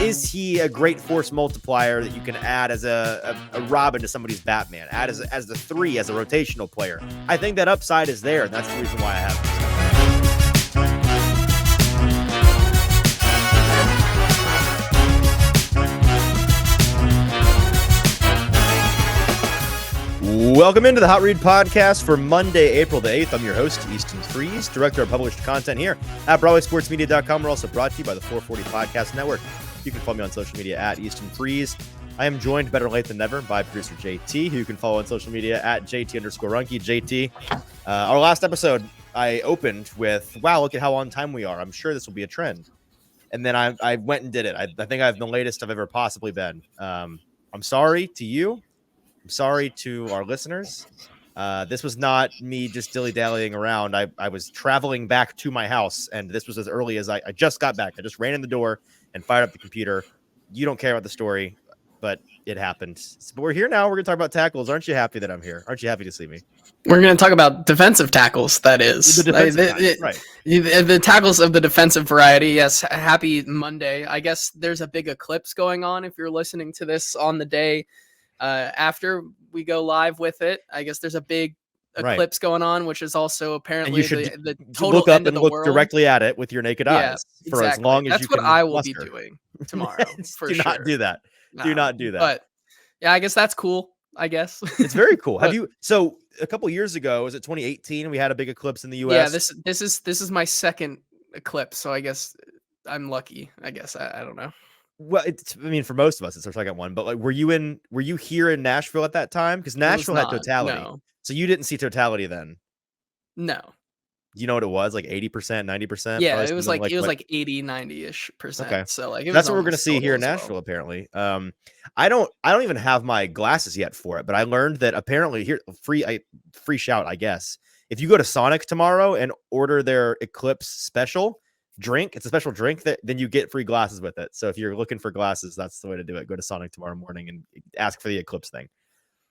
is he a great force multiplier that you can add as a Robin to somebody's Batman, add as the 3 as a rotational player? I think that upside is there, and that's the reason why I have him. Welcome into the Hot Read Podcast for Monday, April the 8th. I'm your host, Easton Freeze, director of published content here at BroadwaySportsMedia.com. We're also brought to you by the 440 Podcast Network. You can follow me on social media at Easton Freeze. I am joined better late than never by producer JT, who you can follow on social media at JT_Runke. JT, our last episode, I opened with, wow, look at how on time we are. I'm sure this will be a trend. And then I went and did it. I think I have the latest I've ever possibly been. I'm sorry to you. I'm sorry to our listeners. This was not me just dilly-dallying around. I was traveling back to my house, and this was as early as I just got back. I just ran in the door and fired up the computer. You don't care about the story, but it happened. But we're here now. We're going to talk about tackles. Aren't you happy that I'm here? Aren't you happy to see me? We're going to talk about defensive tackles, that is. The defensive right. The tackles of the defensive variety, yes. Happy Monday. I guess there's a big eclipse going on if you're listening to this on the day after we go live with it. I guess there's a big eclipse going on, which is also apparently the total look up end of and the look world. Directly at it with your naked eyes for as long as That's you can. what I will muster. be doing tomorrow. Do not do that. Do not do that. But yeah, I guess that's cool. I guess it's very cool. Have you? So a couple years ago, was it 2018? We had a big eclipse in the U.S. Yeah, this is my second eclipse, so I guess I'm lucky. I guess I don't know. Well, for most of us, it's our second one. But like, were you here in Nashville at that time? Because Nashville had totality, no. So you didn't see totality then. No. You know what it was? Like 80%, 90%. Yeah, it was like 80, 90-ish%. Okay. So like that's what we're gonna see here in Nashville. Apparently, I don't even have my glasses yet for it, but I learned that apparently here free shout, I guess. If you go to Sonic tomorrow and order their Eclipse special drink, it's a special drink then you get free glasses with it. So if you're looking for glasses, that's the way to do it. Go to Sonic tomorrow morning and ask for the Eclipse thing.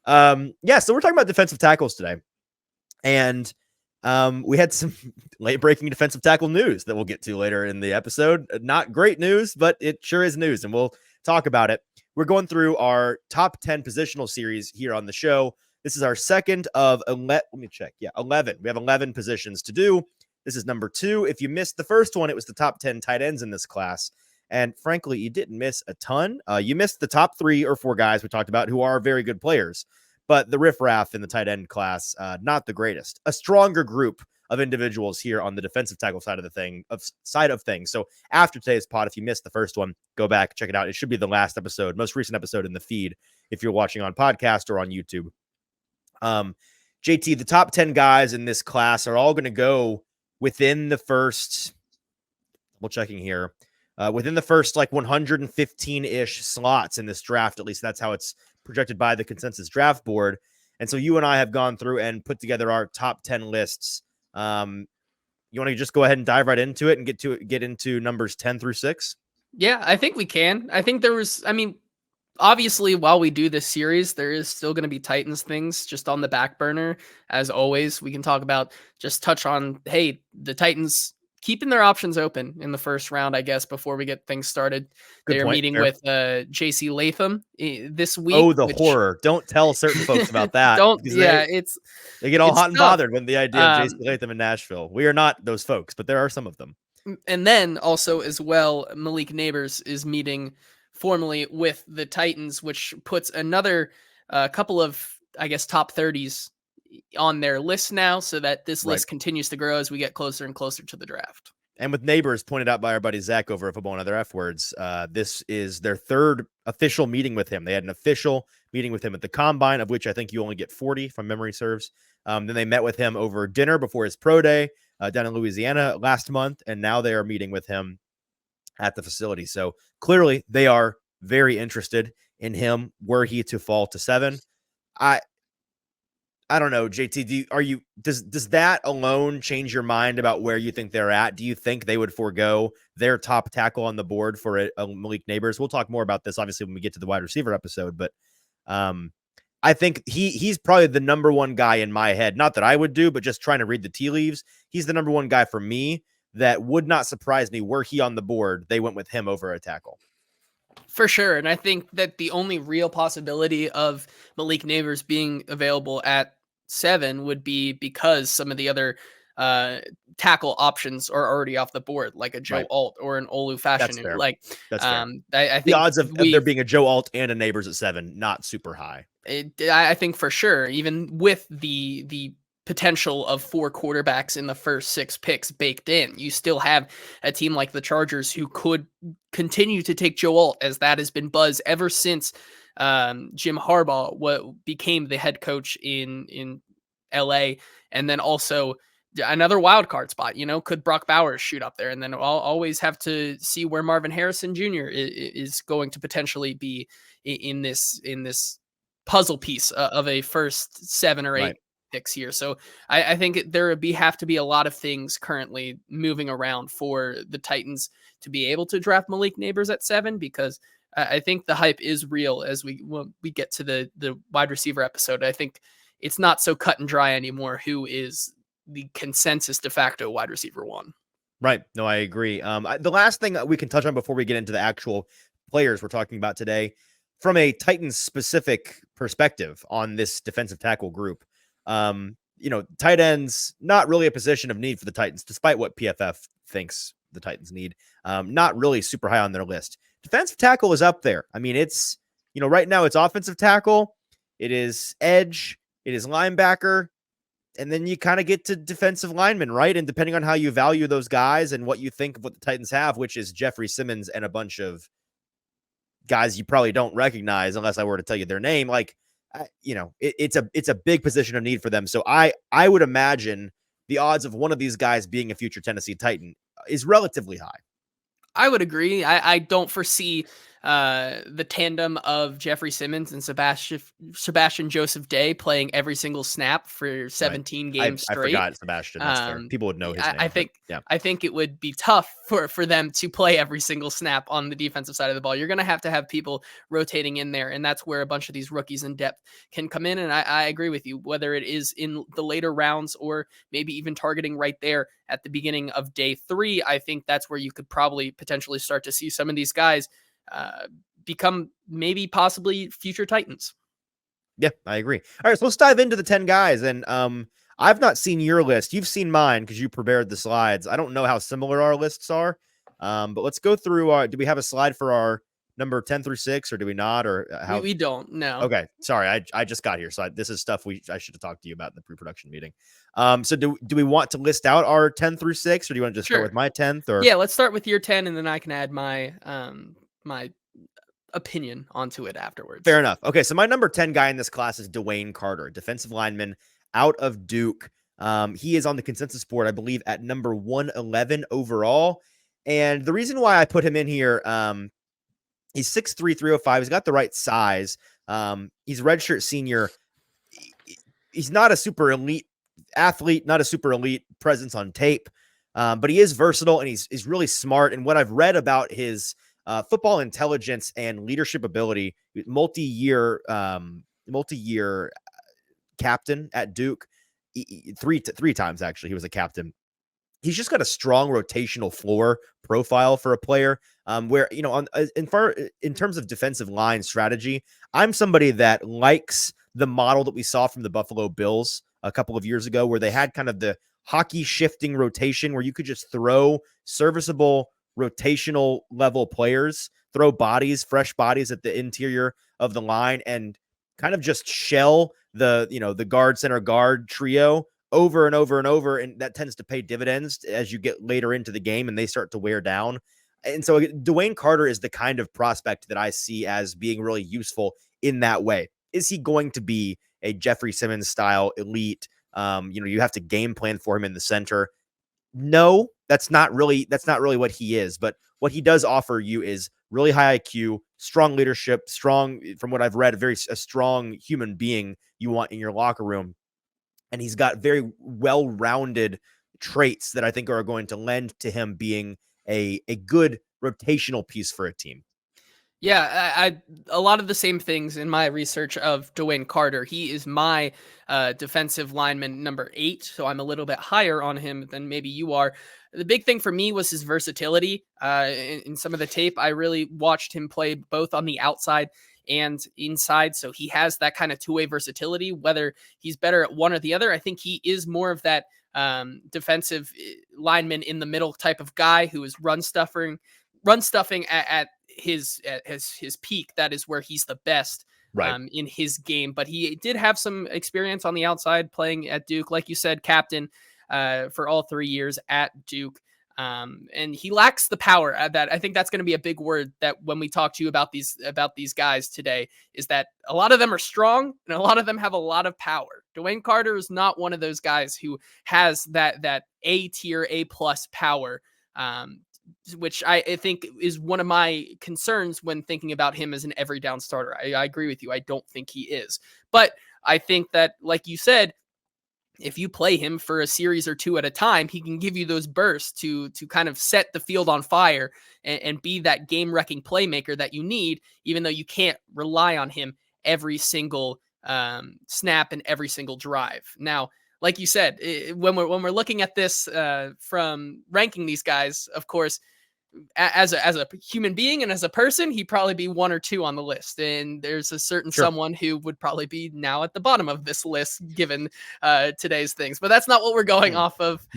So we're talking about defensive tackles today, and we had some late breaking defensive tackle news that we'll get to later in the episode. Not great news, but it sure is news, and we'll talk about it. We're going through our top 10 positional series here on the show. This is our second of 11. Let me check. Yeah, 11. We have 11 positions to do. This is number 2. If you missed the first one, it was the top 10 tight ends in this class. And frankly, you didn't miss a ton. You missed the top 3 or 4 guys we talked about who are very good players. But the riffraff in the tight end class, not the greatest. A stronger group of individuals here on the defensive tackle side of things. So after today's pod, if you missed the first one, go back, check it out. It should be the last episode, most recent episode in the feed if you're watching on podcast or on YouTube. JT, the top 10 guys in this class are all going to go within the first, checking here, within the first like 115-ish slots in this draft. At least that's how it's projected by the consensus draft board. And so you and I have gone through and put together our top 10 lists. You want to just go ahead and dive right into it and get into numbers 10 through 6? Yeah, I think we can. I think obviously while we do this series, there is still going to be Titans things just on the back burner. As always, we can touch on, hey, the Titans keeping their options open in the first round, I guess, before we get things started. They're meeting with J.C. Latham this week. Oh, horror. Don't tell certain folks about that. They get all hot and bothered when the idea of J.C. Latham in Nashville. We are not those folks, but there are some of them. And then also as well, Malik Neighbors is meeting formally with the Titans, which puts another couple of, I guess, top 30s on their list now, so that this list continues to grow as we get closer and closer to the draft. And with Neighbors, pointed out by our buddy Zach over at Football and Other F Words, this is their third official meeting with him. They had an official meeting with him at the Combine, of which I think you only get 40, if my memory serves. Then they met with him over dinner before his pro day down in Louisiana last month, and now they are meeting with him at the facility. So clearly they are very interested in him were he to fall to 7. I don't know, JT, does that alone change your mind about where you think they're at? Do you think they would forego their top tackle on the board for a Malik Neighbors? We'll talk more about this, obviously, when we get to the wide receiver episode, but I think he's probably the number one guy in my head. Not that I would do, but just trying to read the tea leaves. He's the number one guy for me that would not surprise me were he on the board. They went with him over a tackle. For sure. And I think that the only real possibility of Malik Neighbors being available at 7 would be because some of the other uh, tackle options are already off the board, like a Joe Right. Alt or an Olu That's Fashanu. fair. Like, That's fair. I The think odds of there being a Joe Alt and a Neighbors at 7, not super high. I think for sure, even with the potential of 4 quarterbacks in the first 6 picks baked in, you still have a team like the Chargers who could continue to take Joe Alt, as that has been buzz ever since Jim Harbaugh became the head coach in LA, and then also another wild card spot. Could Brock Bowers shoot up there? And then I'll always have to see where Marvin Harrison Jr. is going to potentially be in this puzzle piece of a first 7 or 8 Right. picks here. So I think there would have to be a lot of things currently moving around for the Titans to be able to draft Malik Neighbors at 7, because I think the hype is real as when we get to the wide receiver episode. I think it's not so cut and dry anymore who is the consensus de facto wide receiver 1. Right. No, I agree. The last thing we can touch on before we get into the actual players we're talking about today, from a Titans specific perspective on this defensive tackle group, tight ends, not really a position of need for the Titans, despite what PFF thinks the Titans need. Not really super high on their list. Defensive tackle is up there. I mean, it's, right now it's offensive tackle, it is edge, it is linebacker, and then you kind of get to defensive linemen, right? And depending on how you value those guys and what you think of what the Titans have, which is Jeffrey Simmons and a bunch of guys you probably don't recognize unless I were to tell you their name, like, it's a big position of need for them. So I would imagine the odds of one of these guys being a future Tennessee Titan is relatively high. I would agree. I don't foresee the tandem of Jeffrey Simmons and Sebastian Joseph Day playing every single snap for 17 games I straight. forgot Sebastian. That's fair. People would know his name. I think it would be tough for them to play every single snap on the defensive side of the ball. You're going to have people rotating in there, and that's where a bunch of these rookies in depth can come in. And I agree with you, whether it is in the later rounds or maybe even targeting right there at the beginning of day 3. I think that's where you could probably potentially start to see some of these guys become maybe possibly future Titans. Yeah, I agree. All right, so let's dive into the 10 guys. And I've not seen your list. You've seen mine because you prepared the slides. I don't know how similar our lists are, but let's go through. Do we have a slide for our number 10 through 6, or do we not? Or how? We don't. No. Okay, sorry. I just got here, so this is stuff I should have talked to you about in the pre-production meeting. So do we want to list out our 10 through 6, or do you want to just start with my 10th? Or yeah, let's start with your 10, and then I can add my my opinion onto it afterwards. Fair enough. Okay, so my number 10 guy in this class is Dwayne Carter, defensive lineman out of Duke. He is on the consensus board, I believe, at number 111 overall. And the reason why I put him in here, he's 6'3", 305. He's got the right size. He's a redshirt senior. He's not a super elite athlete, not a super elite presence on tape, but he is versatile and he's really smart. And what I've read about his football intelligence and leadership ability, multi-year captain at Duke, three times actually he was a captain. He's just got a strong rotational floor profile for a player. Where in terms of defensive line strategy, I'm somebody that likes the model that we saw from the Buffalo Bills a couple of years ago, where they had kind of the hockey shifting rotation, where you could just throw serviceable rotational level players, throw fresh bodies at the interior of the line, and kind of just shell the guard, center, guard trio over and over and over. And that tends to pay dividends as you get later into the game and they start to wear down. And so Dwayne Carter is the kind of prospect that I see as being really useful in that way. Is he going to be a Jeffrey Simmons style elite? You have to game plan for him in the center. No, that's not really what he is. But what he does offer you is really high IQ, strong leadership, strong, from what I've read, a strong human being you want in your locker room. And he's got very well-rounded traits that I think are going to lend to him being a good rotational piece for a team. Yeah, I a lot of the same things in my research of Dwayne Carter. He is my defensive lineman number 8, so I'm a little bit higher on him than maybe you are. the big thing for me was his versatility. In some of the tape, I really watched him play both on the outside and inside. So he has that kind of two-way versatility. Whether he's better at one or the other, I think he is more of that defensive lineman in the middle type of guy who is run stuffing at his peak. That is where he's the best. Right. In his game, but he did have some experience on the outside playing at Duke, like you said, captain for all 3 years at Duke. And he lacks the power that I think that's going to be a big word that when we talk to you about these guys today, is that a lot of them are strong and a lot of them have a lot of power. Dwayne Carter is not one of those guys who has that A tier, A plus power. Which I think is one of my concerns when thinking about him as an every down starter. I agree with you. I don't think he is. But I think that, like you said, if you play him for a series or two at a time, he can give you those bursts to kind of set the field on fire and be that game-wrecking playmaker that you need, even though you can't rely on him every single snap and every single drive. Now, like you said, when we're looking at this from ranking these guys, of course, as a human being and as a person, he'd probably be 1 or 2 on the list. And there's a certain someone who would probably be now at the bottom of this list given today's things. But that's not what we're going off of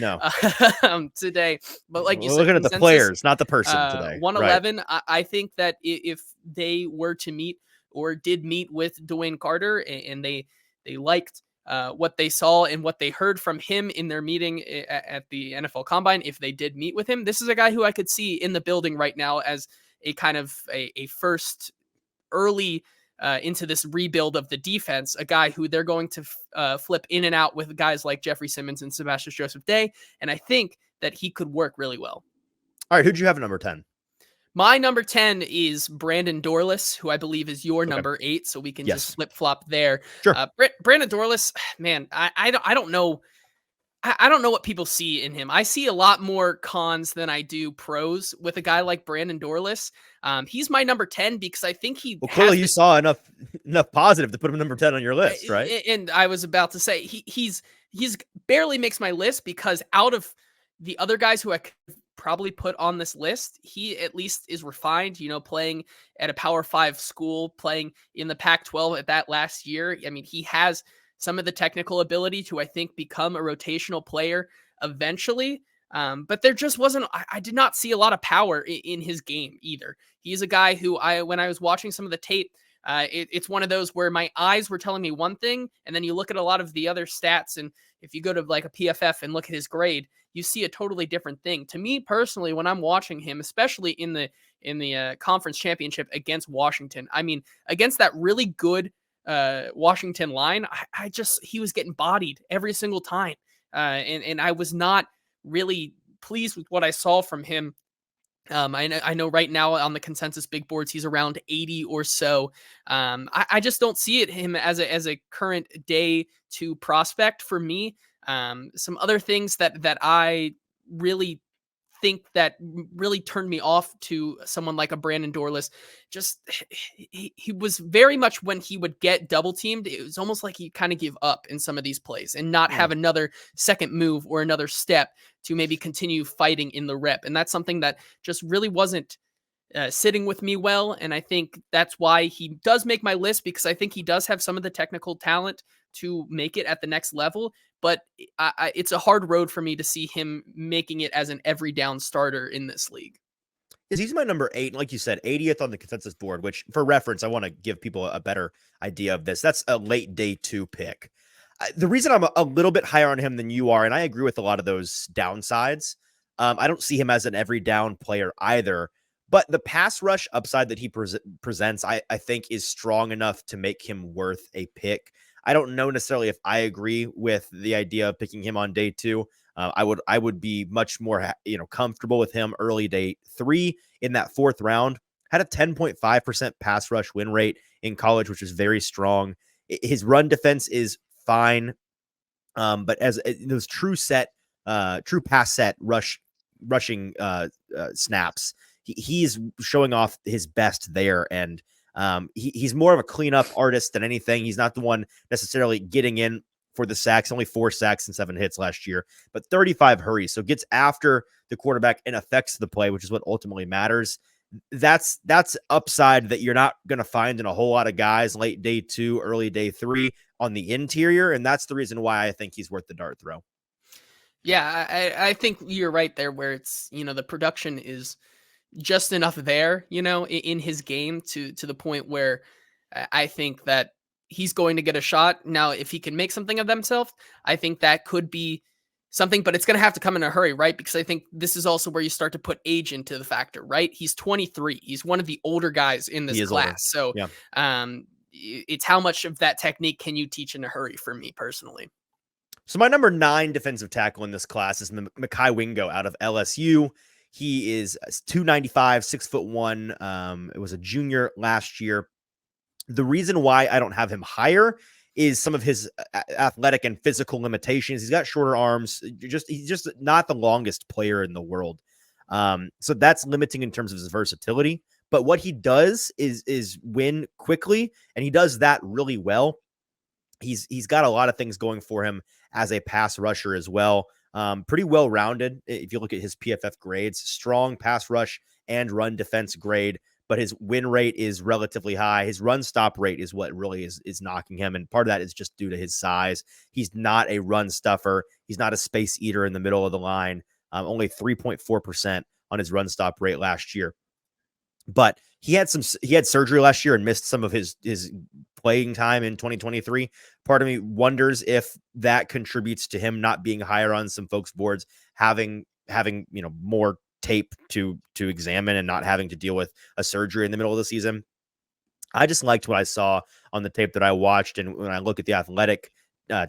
today. But like you said, looking at the players, not the person today. 111. Right. I think that if they were to meet or did meet with Dwayne Carter and they liked what they saw and what they heard from him in their meeting at the NFL Combine, if they did meet with him, this is a guy who I could see in the building right now as a kind of a first early into this rebuild of the defense, a guy who they're going to flip in and out with guys like Jeffrey Simmons and Sebastian Joseph Day. And I think that he could work really well. All right. Who'd you have at number 10? My number 10 is Brandon Dorlus, who I believe is your number 8. So we can just flip flop there. Sure. Brandon Dorlus, man, I don't know. I don't know what people see in him. I see a lot more cons than I do pros with a guy like Brandon Dorlus. He's my number 10 because I think he. Well, clearly you saw enough positive to put him number 10 on your list, right? And I was about to say he's barely makes my list because out of the other guys who I could probably put on this list, he at least is refined, playing at a Power 5 school, playing in the Pac-12 at that last year. I mean, he has some of the technical ability to, I think, become a rotational player eventually. But there just wasn't, I did not see a lot of power in his game either. He's a guy who when I was watching some of the tape, it's one of those where my eyes were telling me one thing, and then you look at a lot of the other stats, and if you go to like a PFF and look at his grade, you see a totally different thing. To me personally, when I'm watching him, especially in the conference championship against Washington, I mean, against that really good Washington line, he was getting bodied every single time, and I was not really pleased with what I saw from him. I know right now on the consensus big boards, he's around 80 or so. I just don't see him as a current day 2 prospect for me. Some other things that I really think that really turned me off to someone like a Brandon Dorlus. Just he was very much, when he would get double teamed, it was almost like he kind of give up in some of these plays and not have another second move or another step to maybe continue fighting in the rep. And that's something that just really wasn't sitting with me well. And I think that's why he does make my list, because I think he does have some of the technical talent to make it at the next level. But it's a hard road for me to see him making it as an every down starter in this league. He's my number 8. Like you said, 80th on the consensus board, which for reference, I want to give people a better idea of this. That's a late day 2 pick. The reason I'm a little bit higher on him than you are, and I agree with a lot of those downsides, I don't see him as an every down player either. But the pass rush upside that he presents, I think, is strong enough to make him worth a pick. I don't know necessarily if I agree with the idea of picking him on day 2. I would be much more comfortable with him early day 3 in that 4th round. Had a 10.5% pass rush win rate in college, which is very strong. His run defense is fine, but as those true pass set rushing snaps, he's showing off his best there, and he's more of a cleanup artist than anything. He's not the one necessarily getting in for the sacks, only 4 sacks and 7 hits last year, but 35 hurries. So gets after the quarterback and affects the play, which is what ultimately matters. That's upside that you're not going to find in a whole lot of guys late day 2, early day 3 on the interior. And that's the reason why I think he's worth the dart throw. Yeah, I think you're right there where it's, the production is just enough there, in his game to the point where I think that he's going to get a shot. Now, if he can make something of himself, I think that could be something, but it's going to have to come in a hurry, right? Because I think this is also where you start to put age into the factor, right? He's 23. He's one of the older guys in this class. Older. So yeah. It's how much of that technique can you teach in a hurry for me personally. So my number 9 defensive tackle in this class is Mekhi Wingo out of LSU. He is 295, 6'1". It was a junior last year. The reason why I don't have him higher is some of his athletic and physical limitations. He's got shorter arms. He's just not the longest player in the world. So that's limiting in terms of his versatility. But what he does is win quickly, and he does that really well. He's got a lot of things going for him as a pass rusher as well. Pretty well rounded. If you look at his PFF grades, strong pass rush and run defense grade, but his win rate is relatively high. His run stop rate is what really is knocking him. And part of that is just due to his size. He's not a run stuffer. He's not a space eater in the middle of the line. Only 3.4% on his run stop rate last year. But he had surgery last year and missed some of his playing time in 2023. Part of me wonders if that contributes to him not being higher on some folks' boards, having more tape to examine and not having to deal with a surgery in the middle of the season. I just liked what I saw on the tape that I watched, and when I look at the athletic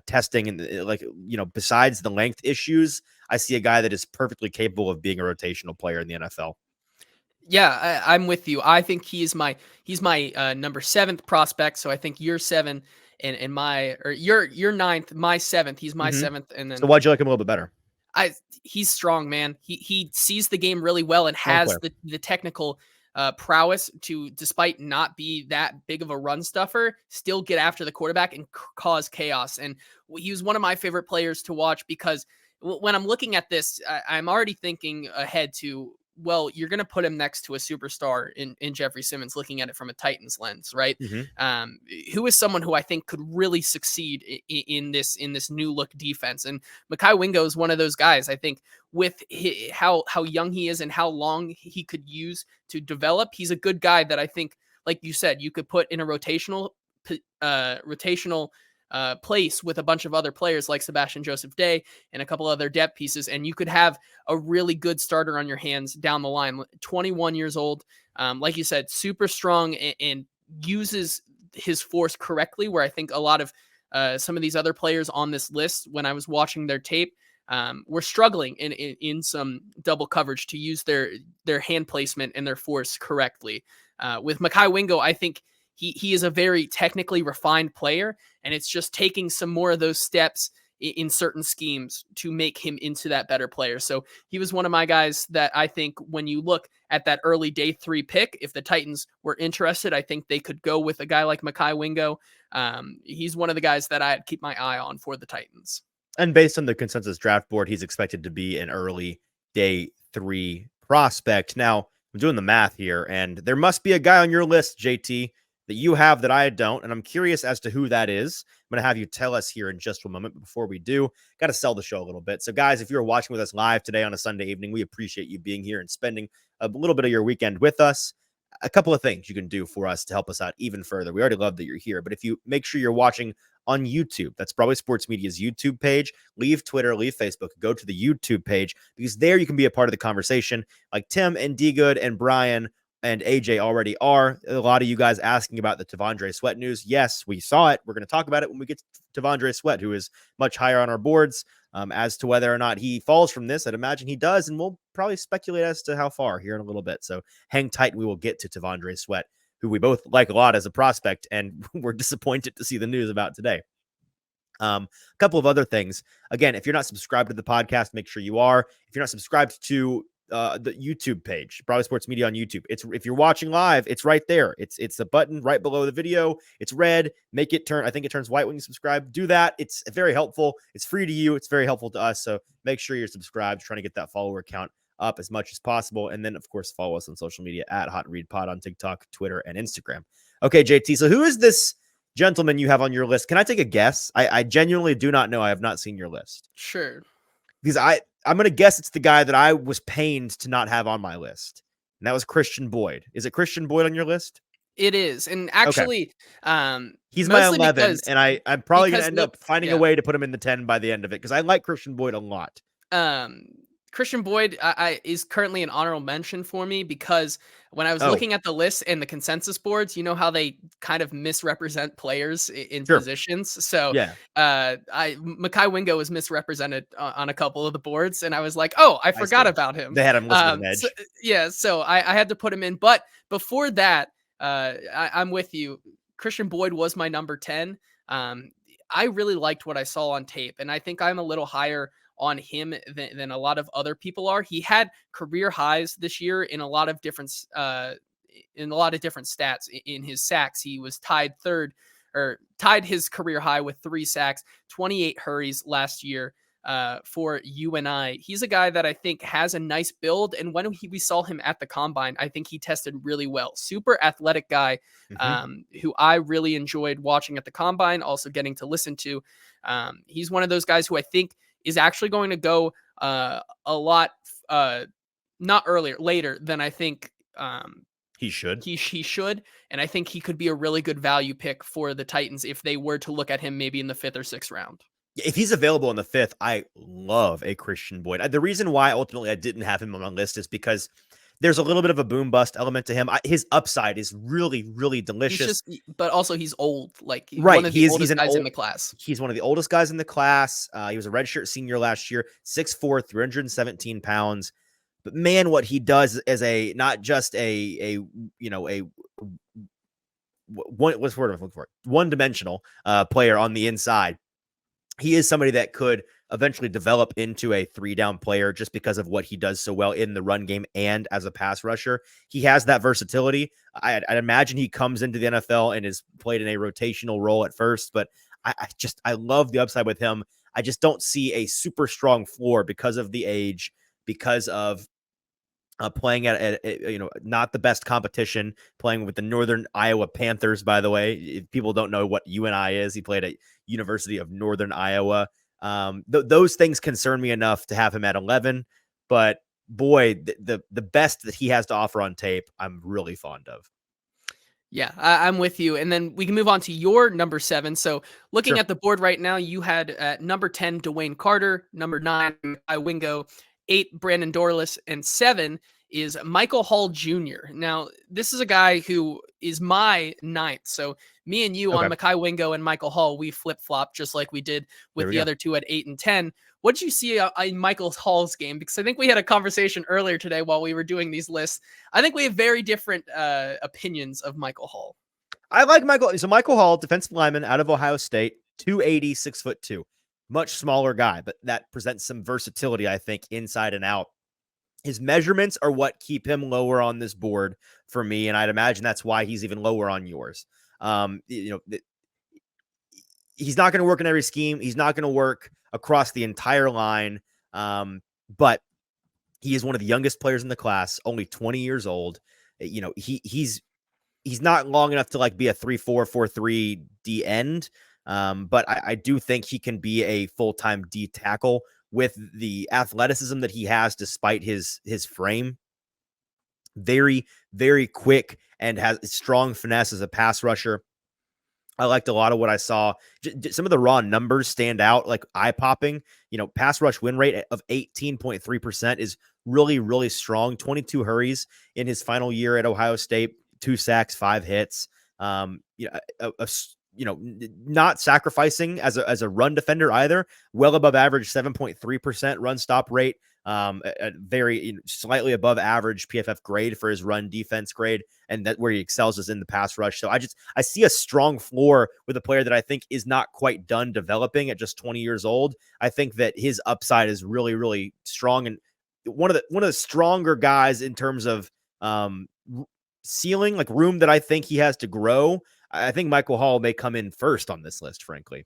testing and besides the length issues, I see a guy that is perfectly capable of being a rotational player in the NFL. Yeah, I'm with you. I think he's my number 7th prospect. So I think you're 7 and you're 9th, my 7th. He's my 7th. And then so why'd you like him a little bit better? He's strong, man. He sees the game really well and has the technical prowess to, despite not be that big of a run stuffer, still get after the quarterback and cause chaos. And he was one of my favorite players to watch because when I'm looking at this, I'm already thinking ahead to, well, you're going to put him next to a superstar in Jeffrey Simmons, looking at it from a Titans lens, right? Mm-hmm. Who is someone who I think could really succeed in this new look defense. And Mekhi Wingo is one of those guys. I think with how young he is and how long he could use to develop, he's a good guy that I think, like you said, you could put in a rotational place with a bunch of other players like Sebastian Joseph Day and a couple other depth pieces, and you could have a really good starter on your hands down the line. 21 years old, like you said, super strong and uses his force correctly, where I think a lot of some of these other players on this list, when I was watching their tape, were struggling in some double coverage to use their hand placement and their force correctly. With Mekhi Wingo, I think he is a very technically refined player, and it's just taking some more of those steps in certain schemes to make him into that better player. So he was one of my guys that I think when you look at that early day 3 pick, if the Titans were interested, I think they could go with a guy like Mekhi Wingo. He's one of the guys that I'd keep my eye on for the Titans. And based on the consensus draft board, he's expected to be an early day 3 prospect. Now, I'm doing the math here, and there must be a guy on your list, JT, that you have that I don't, and I'm curious as to who that is. I'm going to have you tell us here in just a moment. But before we do, got to sell the show a little bit. So, guys, if you're watching with us live today on a Sunday evening, we appreciate you being here and spending a little bit of your weekend with us. A couple of things you can do for us to help us out even further. We already love that you're here, but if you make sure you're watching on YouTube, that's Broadway Sports Media's YouTube page. Leave Twitter, leave Facebook, go to the YouTube page, because there you can be a part of the conversation like Tim and D-Good and Brian and AJ already are. A lot of you guys asking about the T'Vondre Sweat news. Yes, we saw it. We're going to talk about it when we get to T'Vondre Sweat, who is much higher on our boards. As to whether or not he falls from this, I'd imagine he does, and we'll probably speculate as to how far here in a little bit. So hang tight, and we will get to T'Vondre Sweat, who we both like a lot as a prospect, and we're disappointed to see the news about today. A couple of other things. Again, if you're not subscribed to the podcast, make sure you are. If you're not subscribed to the YouTube page, Broadway Sports Media on YouTube. It's if you're watching live, it's right there. It's the button right below the video. It's red. Make it turn. I think it turns white when you subscribe. Do that. It's very helpful. It's free to you. It's very helpful to us. So make sure you're subscribed. Trying to get that follower count up as much as possible. And then, of course, follow us on social media at Hot Read Pod on TikTok, Twitter, and Instagram. Okay, JT. So who is this gentleman you have on your list? Can I take a guess? I genuinely do not know. I have not seen your list. Sure. Because I'm going to guess it's the guy that I was pained to not have on my list. And that was Christian Boyd. Is it Christian Boyd on your list? It is. And actually, he's my 11, because, and I'm probably going to end up finding yeah. a way to put him in the 10 by the end of it because I like Christian Boyd a lot. Christian Boyd is currently an honorable mention for me because when I was looking at the list and the consensus boards, you know how they kind of misrepresent players in positions. So yeah, Mekhi Wingo was misrepresented on a couple of the boards, and I was like, oh, I forgot about him. They had him listed with an edge. So I had to put him in. But before that, I'm with you. Christian Boyd was my number 10. I really liked what I saw on tape, and I think I'm a little higher on him than a lot of other people are. He had career highs this year in a lot of different stats. In his sacks, he was tied his career high with 3 sacks, 28 hurries last year for UNI. He's a guy that I think has a nice build, and when we saw him at the combine, I think he tested really well. Super athletic guy, who I really enjoyed watching at the combine, also getting to listen to. He's one of those guys who I think is actually going to go a lot not later than I think he should. He should, and I think he could be a really good value pick for the Titans if they were to look at him maybe in the 5th or 6th round. If he's available in the 5th, I love a Christian Boyd. The reason why ultimately I didn't have him on my list is because there's a little bit of a boom bust element to him. His upside is really, really delicious. But also he's old. Like one of the oldest guys in the class. He's one of the oldest guys in the class. He was a redshirt senior last year, 6'4", 317 pounds. But man, what he does as not just one-dimensional player on the inside. He is somebody that could eventually develop into a 3-down player just because of what he does so well in the run game and as a pass rusher. He has that versatility. I'd imagine he comes into the NFL and is played in a rotational role at first, but I love the upside with him. I just don't see a super strong floor because of the age, because of playing at not the best competition, playing with the Northern Iowa Panthers, by the way. If people don't know what UNI is, he played at University of Northern Iowa. Those things concern me enough to have him at 11, but boy, the best that he has to offer on tape, I'm really fond of. Yeah, I'm with you. And then we can move on to your number 7. So looking at the board right now, you had at number 10, Dwayne Carter, number 9, Wingo, 8, Brandon Dorlus, and 7 is Michael Hall Jr. Now, this is a guy who is my 9th. So me and you on Mekhi Wingo and Michael Hall, we flip-flop just like we did with the other two at 8 and 10. What did you see in Michael Hall's game? Because I think we had a conversation earlier today while we were doing these lists. I think we have very different opinions of Michael Hall. I like Michael. So Michael Hall, defensive lineman out of Ohio State, 280, 6'2". Much smaller guy, but that presents some versatility, I think, inside and out. His measurements are what keep him lower on this board for me, and I'd imagine that's why he's even lower on yours. He's not going to work in every scheme. He's not going to work across the entire line, but he is one of the youngest players in the class, only 20 years old. He's not long enough to be a 3-4, 4-3 D end. But I do think he can be a full-time D tackle with the athleticism that he has, despite his frame. Very, very quick and has strong finesse as a pass rusher. I liked a lot of what I saw. Some of the raw numbers stand out, like eye-popping. Pass rush win rate of 18.3% is really, really strong. 22 hurries in his final year at Ohio State, 2 sacks, 5 hits. Not sacrificing as a run defender either. Well above average, 7.3% run stop rate. A very slightly above average PFF grade for his run defense grade, and that where he excels is in the pass rush. So I see a strong floor with a player that I think is not quite done developing at just 20 years old. I think that his upside is really, really strong, and one of the stronger guys in terms of ceiling, like room that I think he has to grow. I think Michael Hall may come in first on this list, frankly.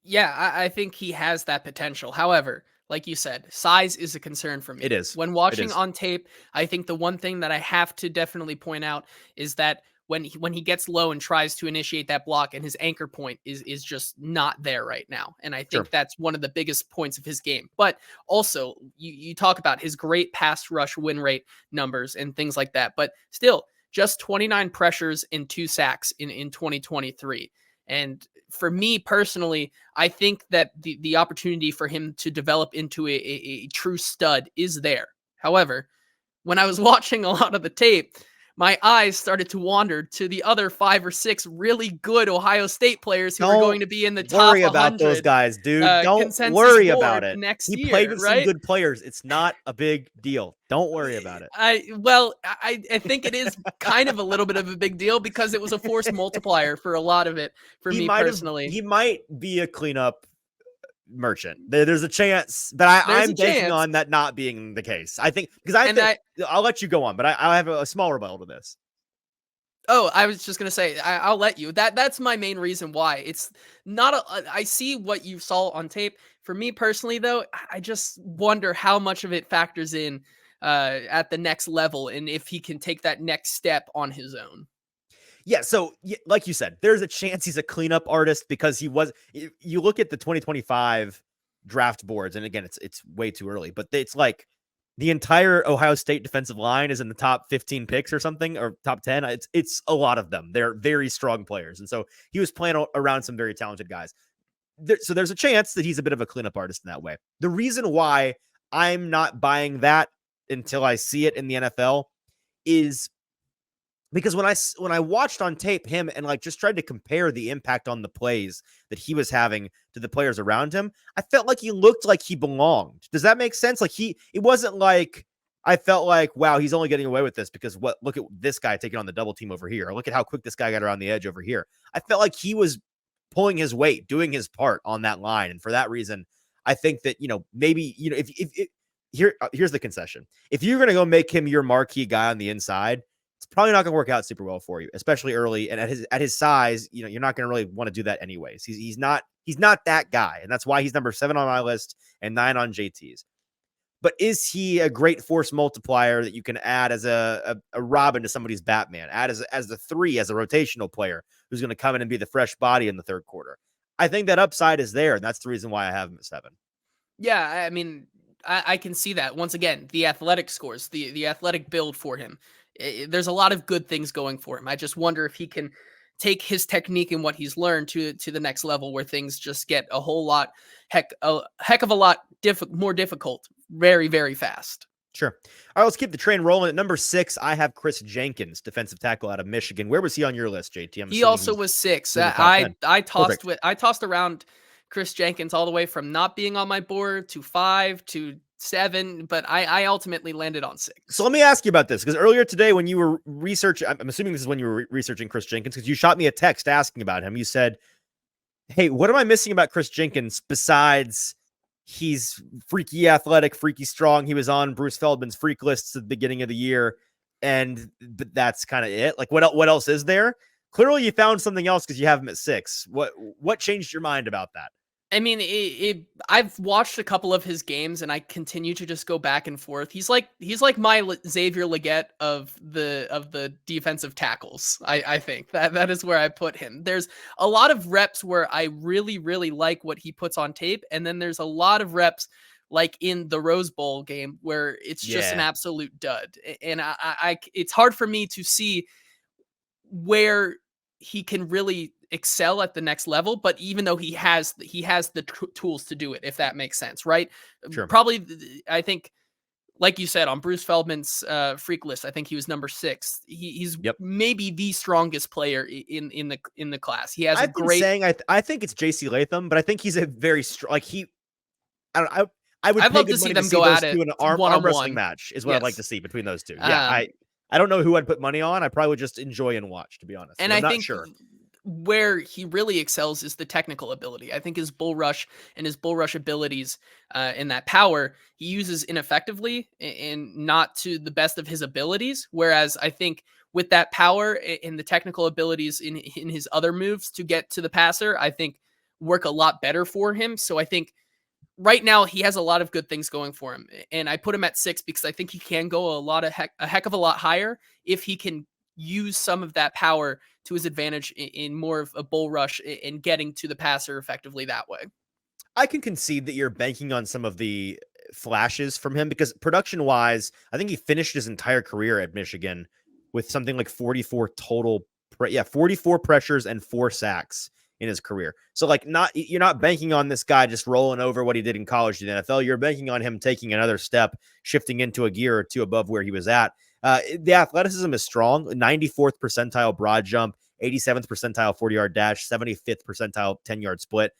Yeah, I think he has that potential. However, like you said, size is a concern for me. It is. When It watching is. on tape, I think the one thing that I have to definitely point out is that when he gets low and tries to initiate that block and his anchor point is just not there right now. And I Sure. think that's one of the biggest points of his game. But also, you talk about his great pass rush win rate numbers and things like that. But still, just 29 pressures and 2 sacks in 2023. And for me personally, I think that the opportunity for him to develop into a true stud is there. However, when I was watching a lot of the tape, my eyes started to wander to the other 5 or 6 really good Ohio State players who are Don't going to be in the top worry about those 100 guys, dude. Don't consensus worry about board it. next He played year, with some right? good players. It's not a big deal. Don't worry about it. I think it is kind of a little bit of a big deal because it was a force multiplier for a lot of it for me personally. He might be a cleanup merchant. There's a chance, but There's I'm a banking chance. on that not being the case. I think because I And think I'll let you go on, but I have a small rebuttal to this. Oh, I was just gonna say I'll let you. That's my main reason why it's not I see what you saw on tape. For me personally, though, I just wonder how much of it factors in at the next level and if he can take that next step on his own. Yeah, so like you said, there's a chance he's a cleanup artist because he was. You look at the 2025 draft boards, and again, it's way too early, but it's like the entire Ohio State defensive line is in the top 15 picks or something, or top 10. It's a lot of them. They're very strong players, and so he was playing around some very talented guys. So there's a chance that he's a bit of a cleanup artist in that way. The reason why I'm not buying that until I see it in the NFL is because when I watched on tape him and like just tried to compare the impact on the plays that he was having to the players around him, I felt like he looked like he belonged. Does that make sense? Like it wasn't like I felt like, wow, he's only getting away with this because look at this guy taking on the double team over here. Or look at how quick this guy got around the edge over here. I felt like he was pulling his weight, doing his part on that line. And for that reason, I think that, maybe, if here's the concession. If you're going to go make him your marquee guy on the inside, it's probably not going to work out super well for you, especially early. And at his size, you're not going to really want to do that anyways. He's not that guy. And that's why he's number 7 on my list and 9 on JT's. But is he a great force multiplier that you can add as a Robin to somebody's Batman, add as the 3, as a rotational player who's going to come in and be the fresh body in the third quarter? I think that upside is there. And that's the reason why I have him at 7. Yeah, I mean, I can see that. Once again, the athletic scores, the athletic build for him. There's a lot of good things going for him. I just wonder if he can take his technique and what he's learned to the next level where things just get a whole lot, heck of a lot more difficult very, very fast. Sure. All right, let's keep the train rolling. At number 6, I have Chris Jenkins, defensive tackle out of Michigan. Where was he on your list, JT? He also was 6. I tossed around Chris Jenkins all the way from not being on my board to 5 to 7, but I ultimately landed on 6. So let me ask you about this, because earlier today when you were researching, I'm assuming this is when you were researching Chris Jenkins, because you shot me a text asking about him. You said, hey, what am I missing about Chris Jenkins besides he's freaky athletic, freaky strong? He was on Bruce Feldman's freak lists at the beginning of the year, but that's kind of it. Like, what else is there? Clearly you found something else because you have him at 6. What changed your mind about that? I mean, I've watched a couple of his games, and I continue to just go back and forth. He's like my Xavier Legette of the defensive tackles. I think that is where I put him. There's a lot of reps where I really, really like what he puts on tape, and then there's a lot of reps like in the Rose Bowl game where it's just an absolute dud. And I it's hard for me to see where he can really excel at the next level, but even though he has the tools to do it, if that makes sense, right? Sure. Probably, I think, like you said, on Bruce Feldman's freak list, I think he was number 6. He's maybe the strongest player in the class. He has I think it's JC Latham, but I think he's a very strong, like I would I'd pay love good to see money them to see go those at it two in an arm wrestling match is what I'd like Yes. to see between those two. Yeah, I don't know who I'd put money on. I probably would just enjoy and watch, to be honest. And I'm I not think sure. where he really excels is the technical ability. I think his bull rush and his bull rush abilities and that power he uses ineffectively and not to the best of his abilities. Whereas I think with that power and the technical abilities in his other moves to get to the passer, I think work a lot better for him. So I think right now he has a lot of good things going for him, and I put him at 6 because I think he can go a heck of a lot higher if he can use some of that power to his advantage in more of a bull rush in getting to the passer effectively that way. I can concede that you're banking on some of the flashes from him because production wise, I think he finished his entire career at Michigan with something like 44 total, 44 pressures and 4 sacks in his career. So like you're not banking on this guy just rolling over what he did in college to the NFL. You're banking on him taking another step, shifting into a gear or two above where he was at. The athleticism is strong, 94th percentile broad jump, 87th percentile 40-yard dash, 75th percentile 10-yard split.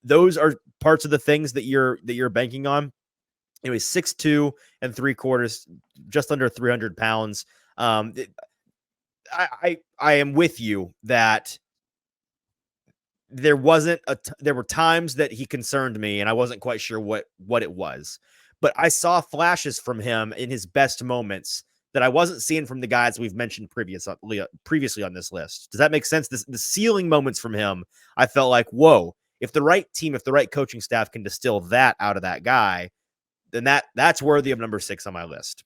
Those are parts of the things that you're banking on. Anyway, 6'2" and 3/4, just under 300 pounds. I am with you that there were times that he concerned me and I wasn't quite sure what it was, but I saw flashes from him in his best moments that I wasn't seeing from the guys we've mentioned previously on this list. Does that make sense? The ceiling moments from him, I felt like, whoa, if the right team, if the right coaching staff can distill that out of that guy, then that's worthy of number 6 on my list.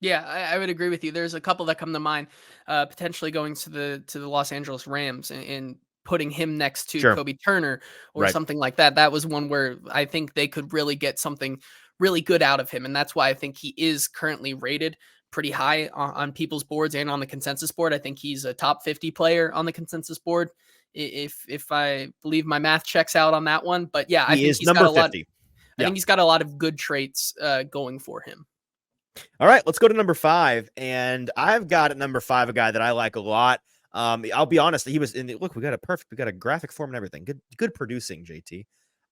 Yeah, I would agree with you. There's a couple that come to mind, potentially going to the Los Angeles Rams and putting him next to Sure. Kobe Turner or Right. something like that. That was one where I think they could really get something really good out of him, and that's why I think he is currently rated pretty high on people's boards and on the consensus board. I think he's a top 50 player on the consensus board, if I believe my math checks out on that one. But yeah, I He think is he's got number a lot. 50. I Yeah. think he's got a lot of good traits going for him. All right, let's go to number 5. And I've got at number 5 a guy that I like a lot. I'll be honest, he was in the look. We got a graphic form and everything. Good producing, JT.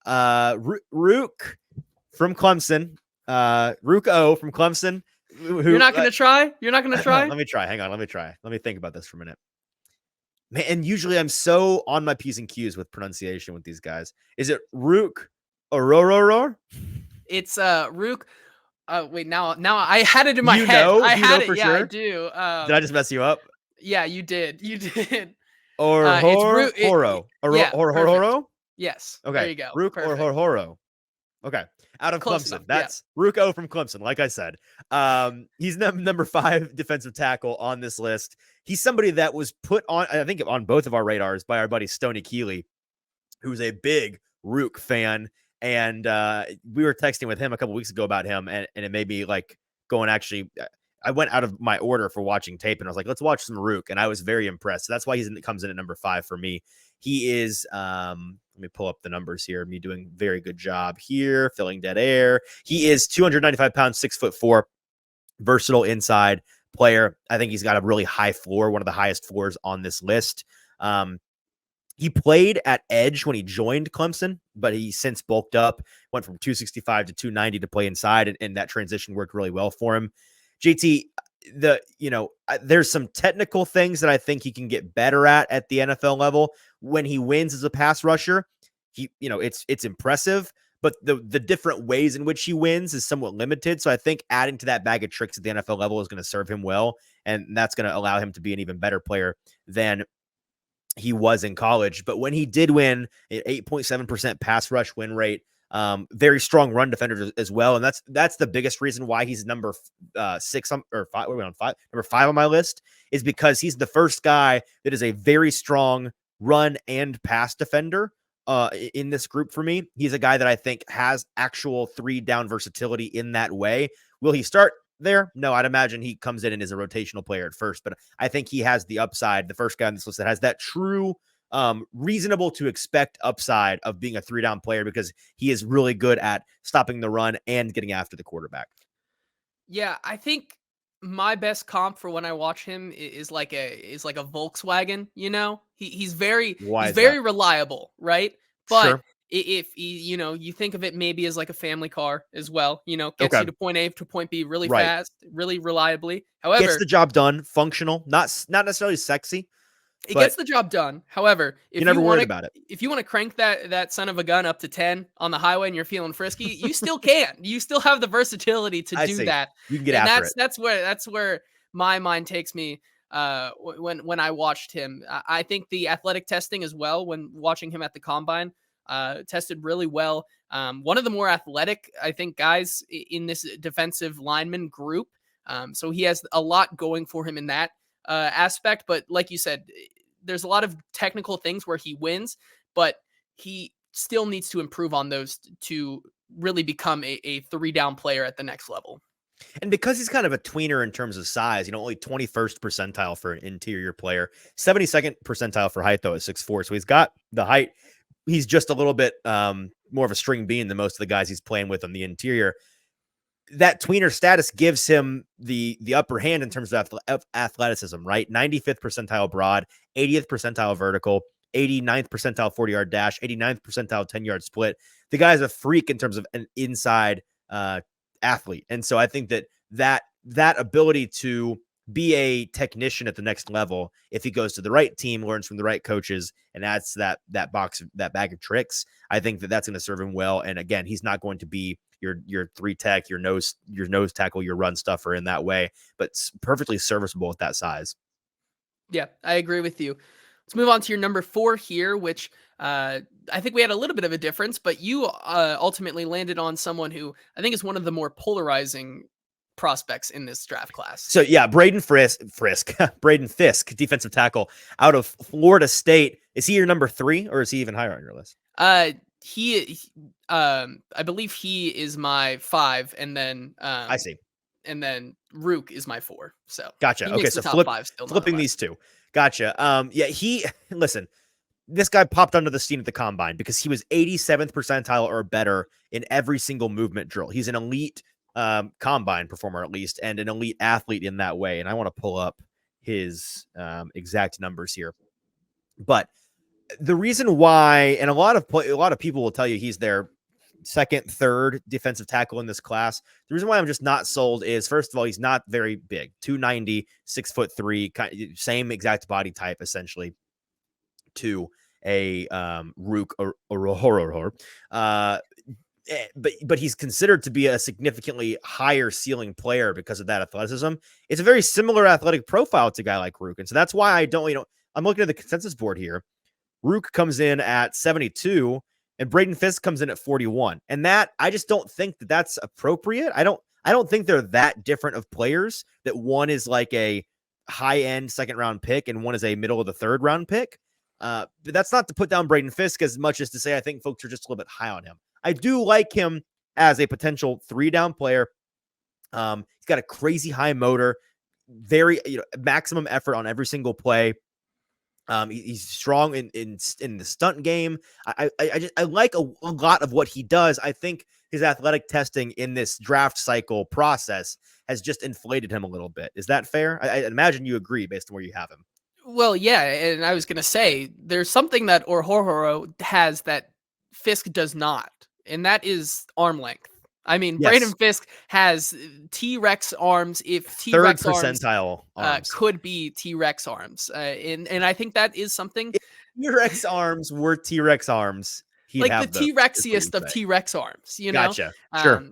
Ruke from Clemson. Ruke O from Clemson. You're not gonna try? You're not gonna try? Let me try. Hang on. Let me try. Let me think about this for a minute. Man, and usually I'm so on my P's and Q's with pronunciation with these guys. Is it Ruke Orhorhoro? It's Ruke. Wait, now I had it in my head. I Do you had know it. for Yeah, I sure? do. Did I just mess you up? Yeah, you did. You did. It's Ruke. Orhorhoro. Yeah, perfect. Orhorhoro? Yes. There Okay. you go. Ruke Perfect. Orhorhoro. Okay. Out of Close enough. Clemson. Yeah. That's Ruke O from Clemson. Like I said, he's number 5 defensive tackle on this list. He's somebody that was put on, I think, on both of our radars by our buddy Stoney Keeley, who's a big Ruke fan. And we were texting with him a couple weeks ago about him, and it made me like go and actually. I went out of my order for watching tape, and I was like, let's watch some Ruke, and I was very impressed. So that's why comes in at number 5 for me. He is. Let me pull up the numbers here. Me doing very good job here, filling dead air. He is 295 pounds, 6'4", versatile inside player. I think he's got a really high floor, one of the highest floors on this list. He played at edge when he joined Clemson, but he since bulked up, went from 265 to 290 to play inside, and that transition worked really well for him. JT, there's some technical things that I think he can get better at the NFL level. When he wins as a pass rusher, it's impressive, but the different ways in which he wins is somewhat limited. So I think adding to that bag of tricks at the NFL level is going to serve him well, and that's going to allow him to be an even better player than he was in college. But when he did win, an 8.7% pass rush win rate, very strong run defender as well. And that's the biggest reason why he's number 6 or 5. We're on 5. Number 5 on my list is because he's the first guy that is a very strong run and pass defender in this group for me. He's a guy that I think has actual 3-down versatility in that way. Will he start there? No, I'd imagine he comes in and is a rotational player at first, but I think he has the upside, the first guy on this list that has that true reasonable to expect upside of being a 3-down player, because he is really good at stopping the run and getting after the quarterback. Yeah, I think my best comp for when I watch him is like a Volkswagen. He's very Why is that? very reliable, right? But Sure. if you think of it maybe as like a family car as well. Gets Okay. you to point A to point B really Right. fast, really reliably. Gets However, the job done, functional, not necessarily sexy. It but gets the job done. However, you're never worried about it. if you want to crank that son of a gun up to 10 on the highway and you're feeling frisky, you still can. You still have the versatility to I do see. that. You can get And after it. that's where my mind takes me when I watched him. I think the athletic testing as well when watching him at the combine tested really well. One of the more athletic, I think, guys in this defensive lineman group. So he has a lot going for him in that aspect. But like you said, there's a lot of technical things where he wins, but he still needs to improve on those to really become a 3-down player at the next level. And because he's kind of a tweener in terms of size, only 21st percentile for an interior player, 72nd percentile for height, though, at 6'4". So he's got the height. He's just a little bit more of a string bean than most of the guys he's playing with on the interior. That tweener status gives him the upper hand in terms of athleticism, right? 95th percentile broad, 80th percentile vertical, 89th percentile 40-yard dash, 89th percentile 10-yard split. The guy's a freak in terms of an inside athlete. And so I think that ability to be a technician at the next level, if he goes to the right team, learns from the right coaches, and adds that bag of tricks, I think that's going to serve him well. And again, he's not going to be your 3 tech, your nose tackle, your run stuffer in that way, but perfectly serviceable at that size. Yeah, I agree with you. Let's move on to your number 4 here, which I think we had a little bit of a difference, but you ultimately landed on someone who I think is one of the more polarizing prospects in this draft class. So yeah, Branden Fiske, defensive tackle out of Florida State. Is he your number 3, or is he even higher on your list? I believe he is my 5, and then I see. And then Ruke is my 4. So gotcha. Okay, so top 5 still, flipping these two. Gotcha. Yeah, listen. This guy popped onto the scene at the combine because he was 87th percentile or better in every single movement drill. He's an elite combine performer, at least, and an elite athlete in that way. And I want to pull up his exact numbers here. But the reason why, and a lot of people will tell you he's their second, third defensive tackle in this class. The reason why I'm just not sold is, first of all, he's not very big, 290, 6'3", same exact body type, essentially, to a Ruke Orhorhoro. But he's considered to be a significantly higher ceiling player because of that athleticism. It's a very similar athletic profile to a guy like Ruke. And so that's why I'm looking at the consensus board here. Ruke comes in at 72 and Branden Fiske comes in at 41. And that, I just don't think that that's appropriate. I don't think they're that different of players, that one is like a high end 2nd round pick and one is a middle of the 3rd round pick. But that's not to put down Branden Fiske as much as to say I think folks are just a little bit high on him. I do like him as a potential 3-down player. He's got a crazy high motor, very maximum effort on every single play. He's strong in the stunt game. I like a lot of what he does. I think his athletic testing in this draft cycle process has just inflated him a little bit. Is that fair? I imagine you agree based on where you have him. Well, yeah, and I was going to say there's something that Orhorhoro has that Fiske does not, and that is arm length. I mean, yes. Branden Fiske has T-Rex arms. If T-Rex arms could be T-Rex arms, and I think that is something. If T-Rex arms were T-Rex arms, he'd like have the T-Rexiest of T-Rex arms. Gotcha. Sure.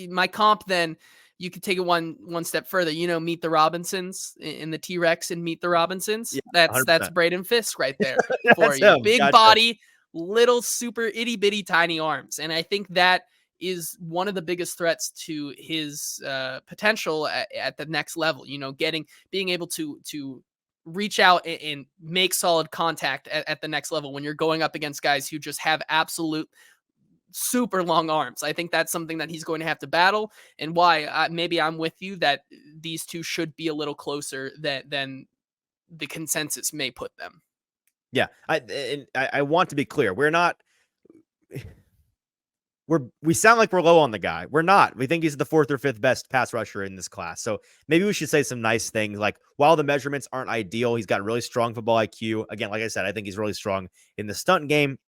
My comp then. You could take it one step further. Meet the Robinsons in the T-Rex and Meet the Robinsons. Yeah, that's Branden Fiske right there for you. Big body, little super itty bitty tiny arms, and I think that is one of the biggest threats to his potential at the next level. Being able to reach out and make solid contact at the next level when you're going up against guys who just have absolute super long arms. I think that's something that he's going to have to battle, and why maybe I'm with you that these two should be a little closer than the consensus may put them. Yeah, I want to be clear. We sound like we're low on the guy. We're not. We think he's the 4th or 5th best pass rusher in this class. So maybe we should say some nice things like, while the measurements aren't ideal, he's got really strong football IQ. Again, like I said, I think he's really strong in the stunt game.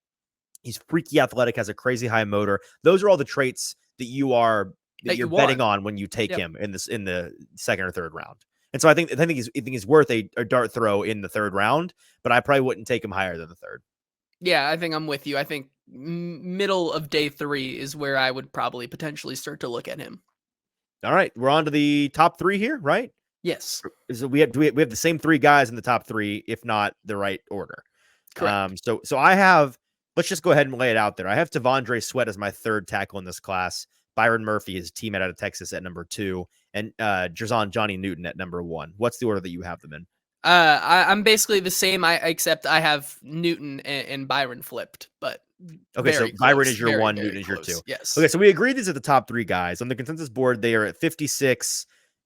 He's freaky athletic, has a crazy high motor. Those are all the traits that you're betting on when you take him in the 2nd or 3rd round. And so I think he's worth a dart throw in the third round, but I probably wouldn't take him higher than the third. Yeah, I think I'm with you. I think middle of day 3 is where I would probably potentially start to look at him. All right, we're on to the top 3 here, right? Yes. So we have the same 3 guys in the top 3, if not the right order. Correct. So I have, let's just go ahead and lay it out there. I have T'Vondre Sweat as my third tackle in this class. Byron Murphy, his teammate out of Texas, at number 2, and Jerzon Johnny Newton at number 1. What's the order that you have them in? I'm basically the same. Except I have Newton and Byron flipped, but okay. So Byron is your 1, Newton is your 2. Yes. Okay, so we agreed these are the top 3 guys on the consensus board. They are at 56,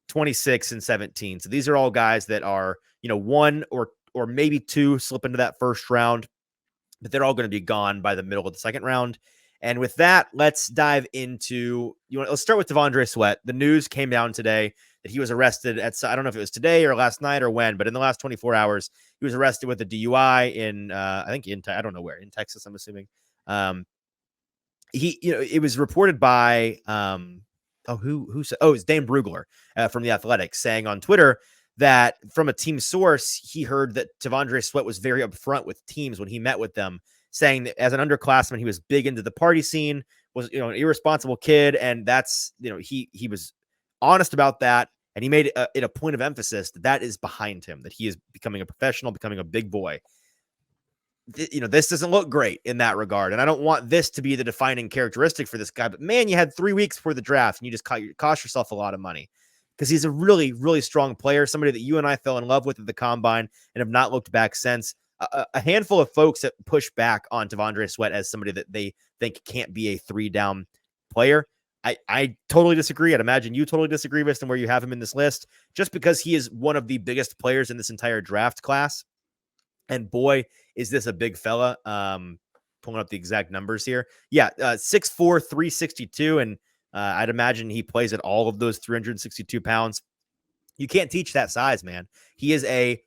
26, and 17. So these are all guys that are 1 or maybe 2 slip into that first round, but they're all going to be gone by the middle of the second round. And with that, let's dive into let's start with T'Vondre Sweat. The news came down today that he was arrested I don't know if it was today or last night or when, but in the last 24 hours, he was arrested with a DUI in I don't know where, in Texas, I'm assuming. It was reported by who said, it's Dan Brugler from The Athletic, saying on Twitter that from a team source, he heard that T'Vondre Sweat was very upfront with teams when he met with them, saying that as an underclassman, he was big into the party scene, was an irresponsible kid, and that's he was honest about that, and he made it a point of emphasis that is behind him, that he is becoming a professional, becoming a big boy. This doesn't look great in that regard, and I don't want this to be the defining characteristic for this guy. But man, you had 3 weeks before the draft, and you just cost yourself a lot of money, because he's a really, really strong player, somebody that you and I fell in love with at the combine and have not looked back since. A handful of folks that push back on T'Vondre Sweat as somebody that they think can't be a 3-down player. I totally disagree. I'd imagine you totally disagree based on where you have him in this list, just because he is one of the biggest players in this entire draft class. And boy, is this a big fella. Pulling up the exact numbers here. Yeah, 6'4", 362, and I'd imagine he plays at all of those 362 pounds. You can't teach that size, man. He is a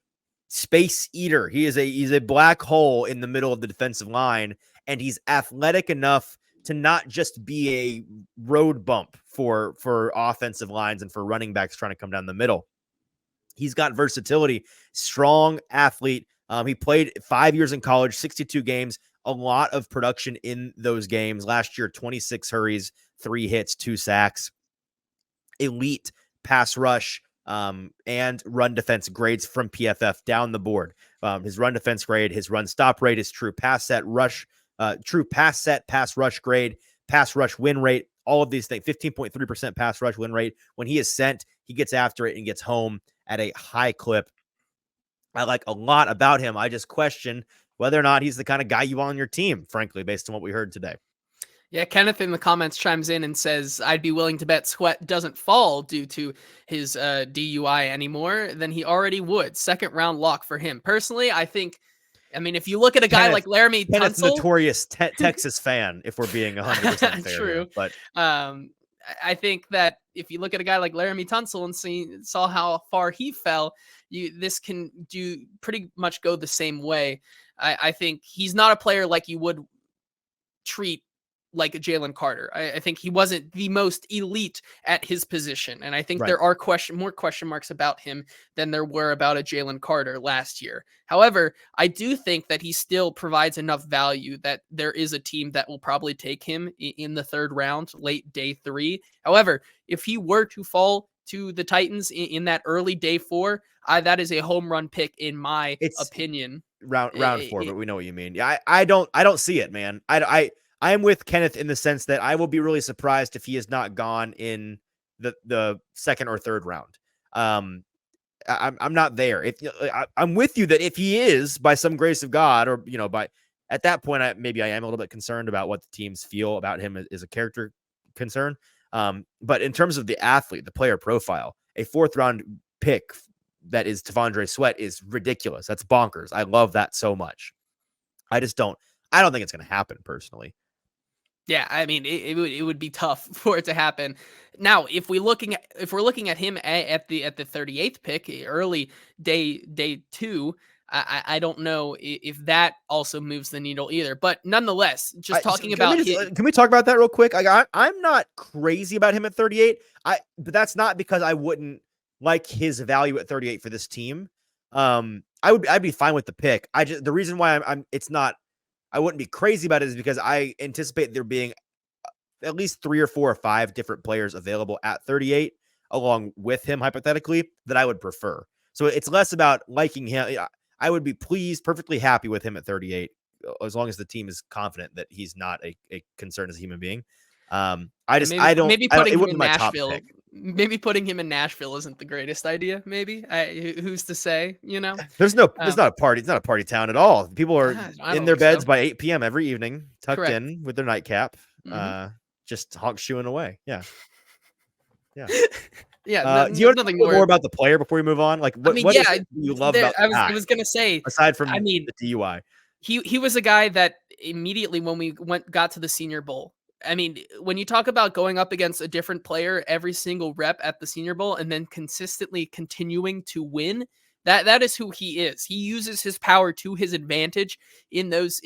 space eater. He's a black hole in the middle of the defensive line, and he's athletic enough to not just be a road bump for offensive lines and for running backs trying to come down the middle. He's got versatility, strong athlete. He played 5 years in college, 62 games, a lot of production in those games. Last year, 26 hurries, 3 hits, 2 sacks. Elite pass rush and run defense grades from PFF down the board. His run defense grade, his run stop rate, his true pass set pass rush grade, pass rush win rate, all of these things, 15.3% pass rush win rate. When he is sent, he gets after it and gets home at a high clip. I like a lot about him. I just question whether or not he's the kind of guy you want on your team, frankly, based on what we heard today. Yeah, Kenneth in the comments chimes in and says, I'd be willing to bet Sweat doesn't fall due to his DUI anymore than he already would. Second round lock for him. Personally, I mean, if you look at a guy like Laramie Tunsil, notorious Texas fan, if we're being 100% fair. True. Here, but I think that if you look at a guy like Laramie Tunsil and saw how far he fell, this can pretty much go the same way. I think he's not a player like you would treat like a Jalen Carter. I think he wasn't the most elite at his position. And I think there are more question marks about him than there were about a Jalen Carter last year. However, I do think that he still provides enough value that there is a team that will probably take him in the third round, late day 3. However, if he were to fall to the Titans in that early day 4, that is a home run pick in my opinion. Round 4, but we know what you mean. Yeah, I don't see it, man. I am with Kenneth in the sense that I will be really surprised if he is not gone in the second or third round. I'm not there. I'm with you that if he is, by some grace of God, or at that point, maybe I am a little bit concerned about what the teams feel about him as a character concern. But in terms of the athlete, the player profile, a 4th round pick that is T'Vondre Sweat is ridiculous. That's bonkers. I love that so much. I don't think it's going to happen personally. Yeah, I mean, it would be tough for it to happen. Now, if we're looking at him at the 38th pick, early day 2, I don't know if that also moves the needle either. But nonetheless, just talking about can we talk about that real quick? I'm not crazy about him at 38. But that's not because I wouldn't like his value at 38 for this team, I'd be fine with the pick. The reason why I wouldn't be crazy about it is because I anticipate there being at least 3 or 4 or 5 different players available at 38 along with him hypothetically that I would prefer. So it's less about liking him. I would be perfectly happy with him at 38 as long as the team is confident that he's not a concern as a human being. Yeah, maybe It putting him wouldn't in be my top Nashville. pick. Maybe putting him in Nashville isn't the greatest idea. Maybe who's to say? There's Um, not a party. It's not a party town at all. People are I in don't their think so. beds by 8 p.m. every evening, tucked Correct. in with their nightcap, Hmm. just honk shoeing away. Yeah. Yeah. Yeah, Do you want to talk nothing a little more more. about the player before we move on? Like, I what mean, what is yeah, it you love there. about the I guy was gonna say. aside I from mean, the DUI? he was a guy that immediately when we got to the Senior Bowl. I mean, when you talk about going up against a different player every single rep at the Senior Bowl and then consistently continuing to win, that is who he is. He uses his power to his advantage in those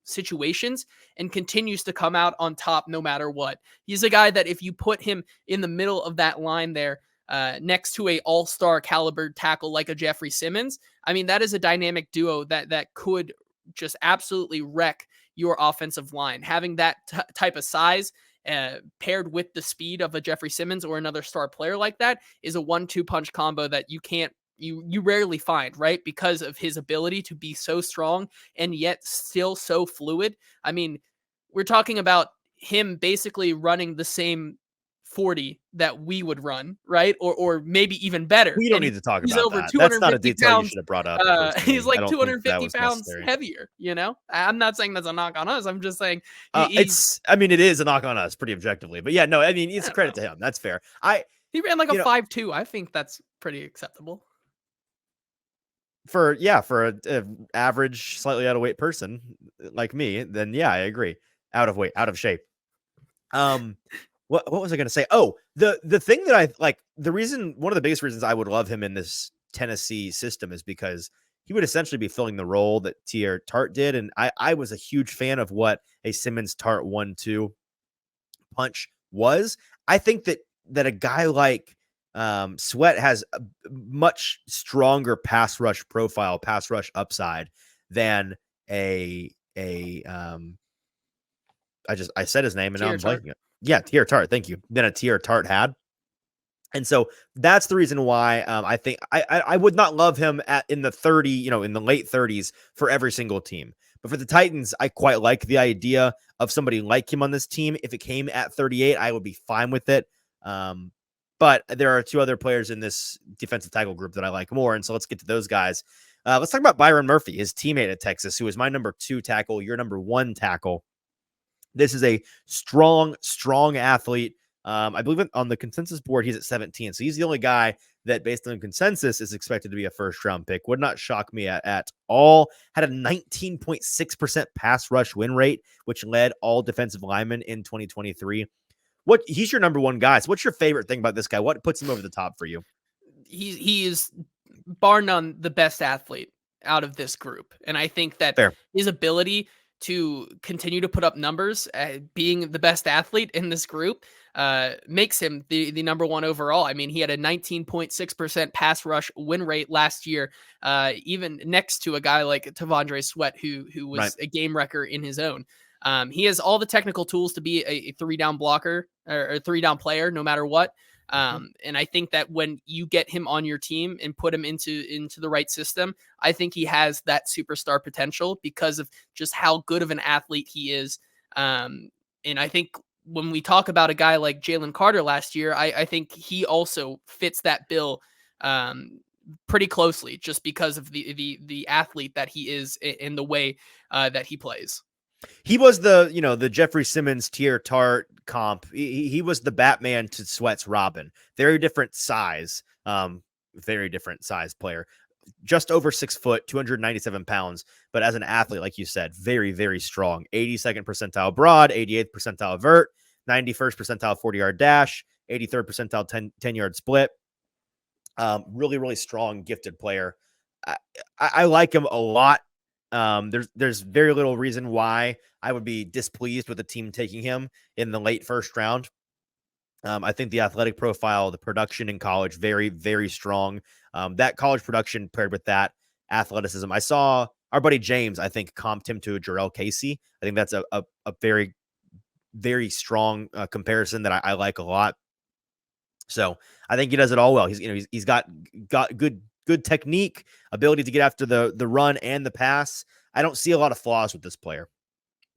situations and continues to come out on top no matter what. He's a guy that if you put him in the middle of that line there, next to a all-star caliber tackle like a Jeffrey Simmons, I mean, that is a dynamic duo that could just absolutely wreck your offensive line. Having that type of size paired with the speed of a Jeffrey Simmons or another star player like that is a 1-2 punch combo that you rarely find, right? Because of his ability to be so strong and yet still so fluid. I mean, we're talking about him basically running the same 40 that we would run, right? Or maybe even better. We don't And need to talk he's about over that. That's not a 250 detail you pounds. should have brought up He's personally. I like don't think that 250 was pounds necessary. heavier, you know? I'm not saying that's a knock on us. I'm just saying he's I mean, it is a knock on us pretty objectively, but yeah, no, I mean, I it's a don't credit know. to him. That's fair. He ran like a You know, 5'2". I think that's pretty acceptable. for a average, slightly out of weight person like me, then yeah, I agree. Out of weight, out of shape. Um, what was I going to say? Oh, the thing that I like, one of the biggest reasons I would love him in this Tennessee system is because he would essentially be filling the role that Tier Tart did, and I was a huge fan of what a Simmons Tart 1-2 punch was. I think that a guy like Sweat has a much stronger pass rush profile, pass rush upside than a I said his name and now Tier I'm chart. blanking it. Yeah, Tier Tart. Thank you. Than a Tier Tart had. And so that's the reason why I think I would not love him in the 30, in the late 30s for every single team. But for the Titans, I quite like the idea of somebody like him on this team. If it came at 38, I would be fine with it. But there are 2 other players in this defensive tackle group that I like more. And so let's get to those guys. Let's talk about Byron Murphy, his teammate at Texas, who is my number 2 tackle, your number 1 tackle. This is a strong athlete. I believe on the consensus board, he's at 17. So he's the only guy that, based on consensus, is expected to be a first round pick. Would not shock me at all. Had a 19.6% pass rush win rate, which led all defensive linemen in 2023. He's your number 1 guy. So what's your favorite thing about this guy? What puts him over the top for you? He is bar none the best athlete out of this group, and I think that Fair. his ability to continue to put up numbers, being the best athlete in this group, makes him the number 1 overall. I mean, he had a 19.6% pass rush win rate last year, even next to a guy like Tavondre Sweat, who Right. was a game wrecker in his own. He has all the technical tools to be a 3-down blocker or a 3-down player, no matter what. Mhm. And I think that when you get him on your team and put him into the right system, I think he has that superstar potential because of just how good of an athlete he is. And I think when we talk about a guy like Jalen Carter last year, I think he also fits that bill pretty closely, just because of the athlete that he is in the way that he plays. He was the Jeffrey Simmons Tier Tart comp. He was the Batman to Sweat's Robin. Very different size. Very different size player. Just over 6 foot, 297 pounds. But as an athlete, like you said, very, very strong. 82nd percentile broad, 88th percentile vert, 91st percentile 40-yard dash, 83rd percentile 10-yard split. Really, really strong, gifted player. I like him a lot. There's very little reason why I would be displeased with the team taking him in the late first round. I think the athletic profile, the production in college, very, very strong. That college production paired with that athleticism. I saw our buddy James, I think, comped him to a Jarrell Casey. I think that's a very, very strong comparison that I like a lot. So I think he does it all well. He's got good technique, ability to get after the run and the pass. I don't see a lot of flaws with this player.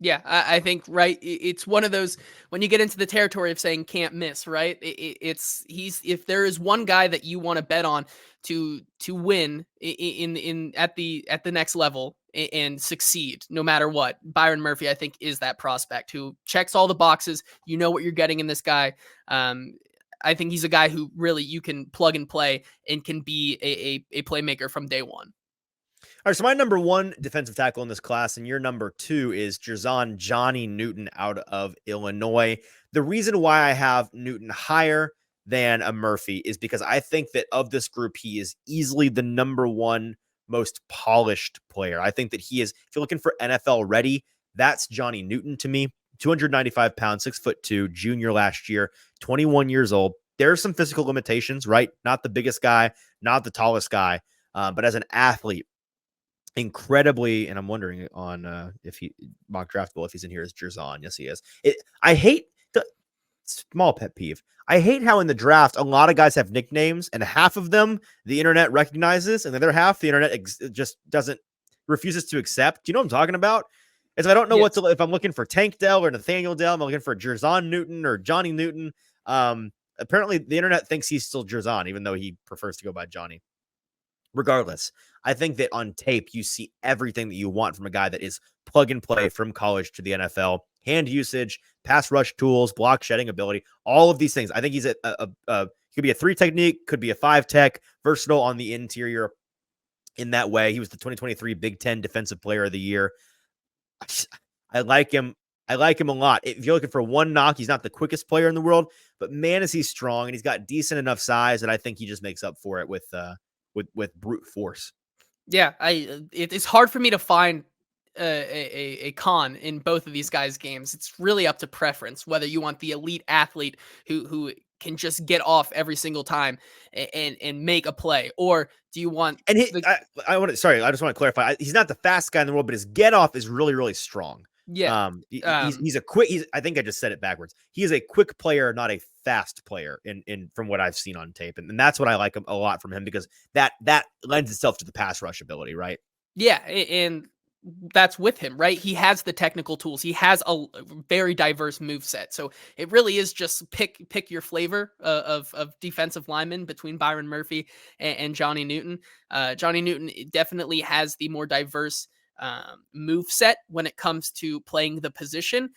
Yeah, I think right. It's one of those when you get into the territory of saying can't miss, right? He's if there is one guy that you want to bet on to win in at the next level and succeed no matter what, Byron Murphy I think is that prospect who checks all the boxes. You know what you're getting in this guy. I think he's a guy who really you can plug and play and can be a playmaker from day one. All right, so my number one defensive tackle in this class, and your number two is Jerzon Johnny Newton out of Illinois. The reason why I have Newton higher than a Murphy is because I think that of this group, he is easily the number one most polished player. I think that he is, if you're looking for NFL ready, that's Johnny Newton to me. 295 pounds, 6'2", junior last year, 21 years old. There are some physical limitations, right? Not the biggest guy, not the tallest guy, but as an athlete, incredibly, and I'm wondering on if he mock draftable if he's in here as Jerzon. Yes, he is. I hate the small pet peeve. I hate how in the draft a lot of guys have nicknames, and half of them the internet recognizes, and the other half the internet just refuses to accept. Do you know what I'm talking about? Is I don't know what to if I'm looking for Tank Dell or Nathaniel Dell. I'm looking for Jerzon Newton or Johnny Newton. Apparently the internet thinks he's still Jerzon, even though he prefers to go by Johnny. Regardless, I think that on tape, you see everything that you want from a guy that is plug and play from college to the NFL. Hand usage, pass rush tools, block shedding ability, all of these things. I think he's could be a 3 technique, could be a 5 tech, versatile on the interior in that way. He was the 2023 Big Ten Defensive Player of the Year. I like him. I like him a lot. If you're looking for one knock, he's not the quickest player in the world, but man, is he strong, and he's got decent enough size that I think he just makes up for it with brute force. Yeah, it's hard for me to find a con in both of these guys' games. It's really up to preference whether you want the elite athlete who can just get off every single time and make a play, or do you want and I just want to clarify. He's not the fastest guy in the world, but his get off is really, really strong. Yeah. He's a quick. I think I just said it backwards. He is a quick player, not a fast player. In from what I've seen on tape, and that's what I like a lot from him because that lends itself to the pass rush ability, right? Yeah, and that's with him, right? He has the technical tools. He has a very diverse move set. So it really is just pick your flavor of defensive linemen between Byron Murphy and Johnny Newton. Johnny Newton definitely has the more diverse move set when it comes to playing the position.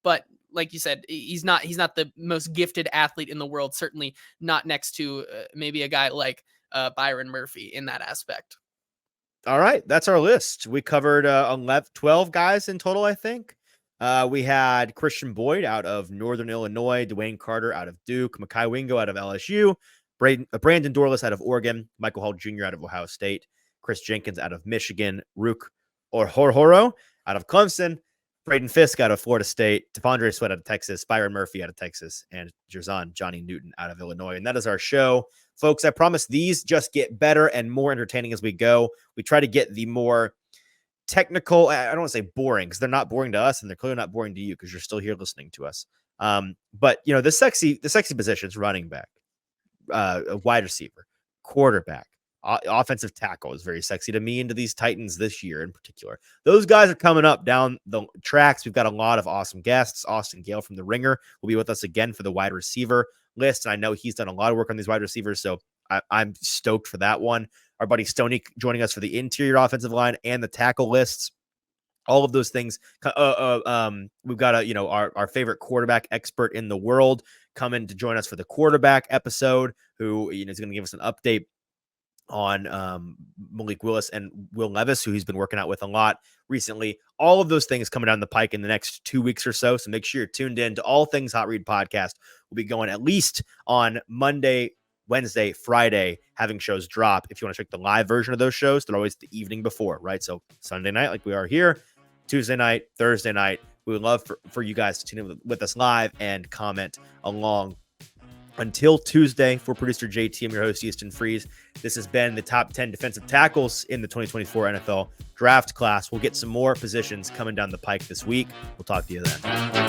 But like you said, he's not the most gifted athlete in the world. Certainly not next to maybe a guy like Byron Murphy in that aspect. All right, that's our list. We covered 12 guys in total, I think. We had Christian Boyd out of Northern Illinois, Dwayne Carter out of Duke, Mekhi Wingo out of LSU, Brandon Dorlus out of Oregon, Michael Hall Jr. out of Ohio State, Chris Jenkins out of Michigan, Ruke Orhorhoro out of Clemson, Branden Fiske out of Florida State, T'Vondre Sweat out of Texas, Byron Murphy out of Texas, and Jerzon Johnny Newton out of Illinois. And that is our show. Folks, I promise these just get better and more entertaining as we go. We try to get the more technical, I don't want to say boring, because they're not boring to us, and they're clearly not boring to you because you're still here listening to us. But, you know, the sexy positions, running back, a wide receiver, quarterback, offensive tackle is very sexy to me into these Titans this year in particular. Those guys are coming up down the tracks. We've got a lot of awesome guests. Austin Gale from The Ringer will be with us again for the wide receiver list. And I know he's done a lot of work on these wide receivers, so I'm stoked for that one. Our buddy Stoney joining us for the interior offensive line and the tackle lists. All of those things. We've got our favorite quarterback expert in the world coming to join us for the quarterback episode, who is going to give us an update on Malik Willis and Will Levis, who he's been working out with a lot recently. All of those things coming down the pike in the next 2 weeks or so. So make sure you're tuned in to All Things Hot Read Podcast. We'll be going at least on Monday, Wednesday, Friday, having shows drop. If you want to check the live version of those shows, they're always the evening before, right? So Sunday night, like we are here, Tuesday night, Thursday night. We would love for you guys to tune in with us live and comment along Until Tuesday, for producer JT, I'm your host, Easton Freeze. This has been the top 10 defensive tackles in the 2024 NFL draft class. We'll get some more positions coming down the pike this week. We'll talk to you then.